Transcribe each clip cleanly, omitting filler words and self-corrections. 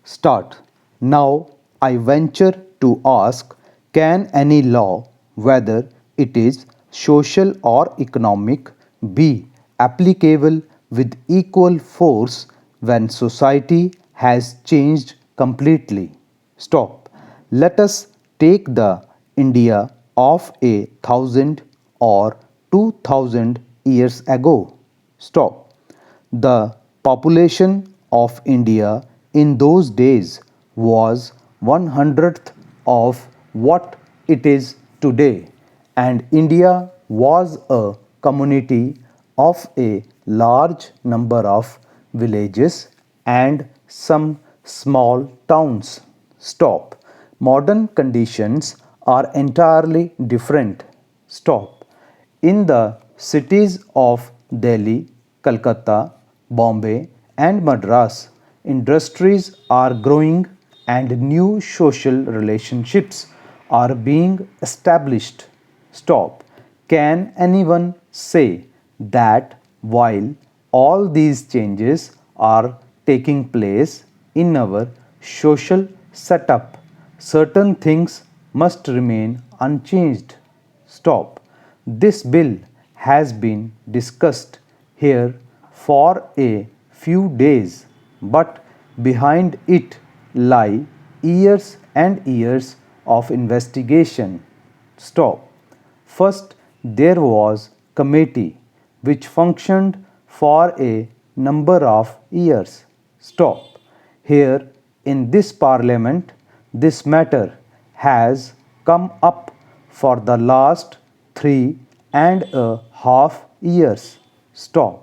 Start. Now I venture to ask, can any law, whether it is social or economic, be applicable with equal force when society has changed completely? Stop. Let us take the India of 1,000 or 2,000 years ago. Stop. The population of India in those days was 1/100th of what it is today, and India was a community of a large number of villages and some small towns. Stop. Modern conditions are entirely different. Stop. In the cities of Delhi, Calcutta, Bombay, and Madras, industries are growing and new social relationships are being established. Stop. Can anyone say that while all these changes are taking place in our social setup, certain things must remain unchanged? Stop. This bill has been discussed here for a few days, but behind it lie years and years of investigation. Stop. First, there was committee which functioned for a number of years. Stop. Here in this parliament, this matter has come up for the last 3.5 years. Stop.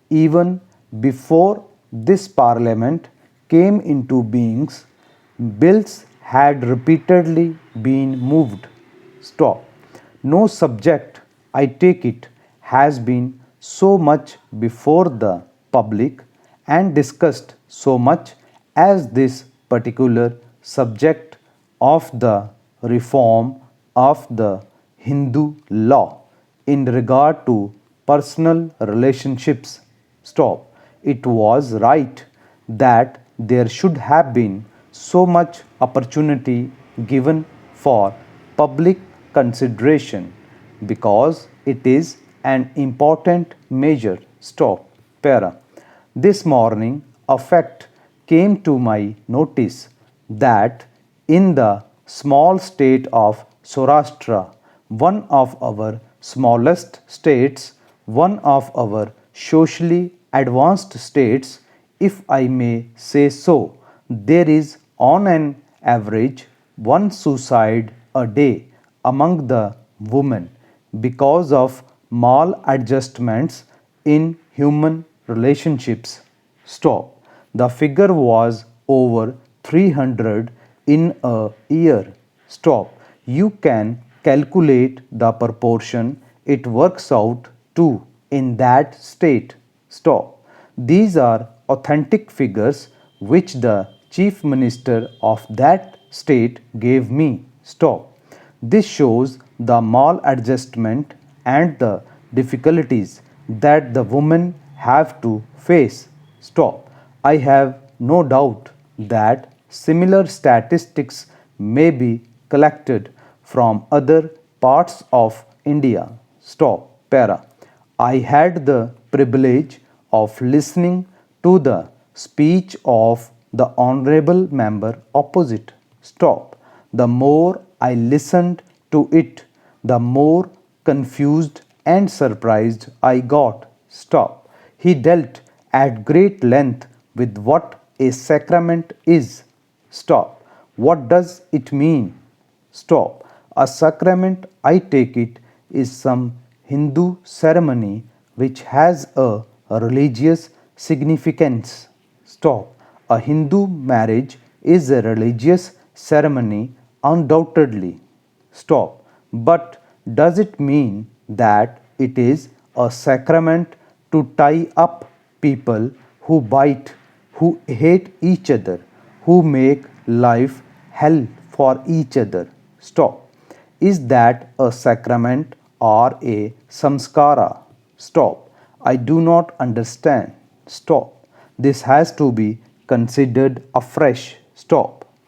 Even before this parliament came into being, bills had repeatedly been moved. Stop. No subject, I take it, has been so much before the public and discussed so much as this particular subject of the reform of the Hindu law in regard to personal relationships. Stop. It was right that there should have been so much opportunity given for public consideration because it is an important measure. Stop. Para. This morning, a fact came to my notice that in the small state of Saurashtra, one of our smallest states, one of our socially advanced states, if I may say so, there is on an average one suicide a day among the women because of maladjustments in human relationships. Stop. The figure was over 300 in a year. Stop. You can calculate the proportion it works out to in that state. Stop. These are authentic figures which the chief minister of that state gave me. Stop. This shows the maladjustment and the difficulties that the women have to face. Stop. I have no doubt that similar statistics may be collected from other parts of India. Stop. Para. I had the privilege of listening to the speech of the honorable member opposite. Stop. The more I listened to it, the more confused and surprised I got. Stop. He dealt at great length with what a sacrament is. Stop. What does it mean? Stop. A sacrament, I take it, is some Hindu ceremony which has a religious significance. Stop. A Hindu marriage is a religious ceremony, undoubtedly. Stop. But does it mean that it is a sacrament to tie up people who bite, who hate each other, who make life hell for each other? Stop. Is that a sacrament or a samskara? Stop. I do not understand. Stop. This has to be considered afresh. stop.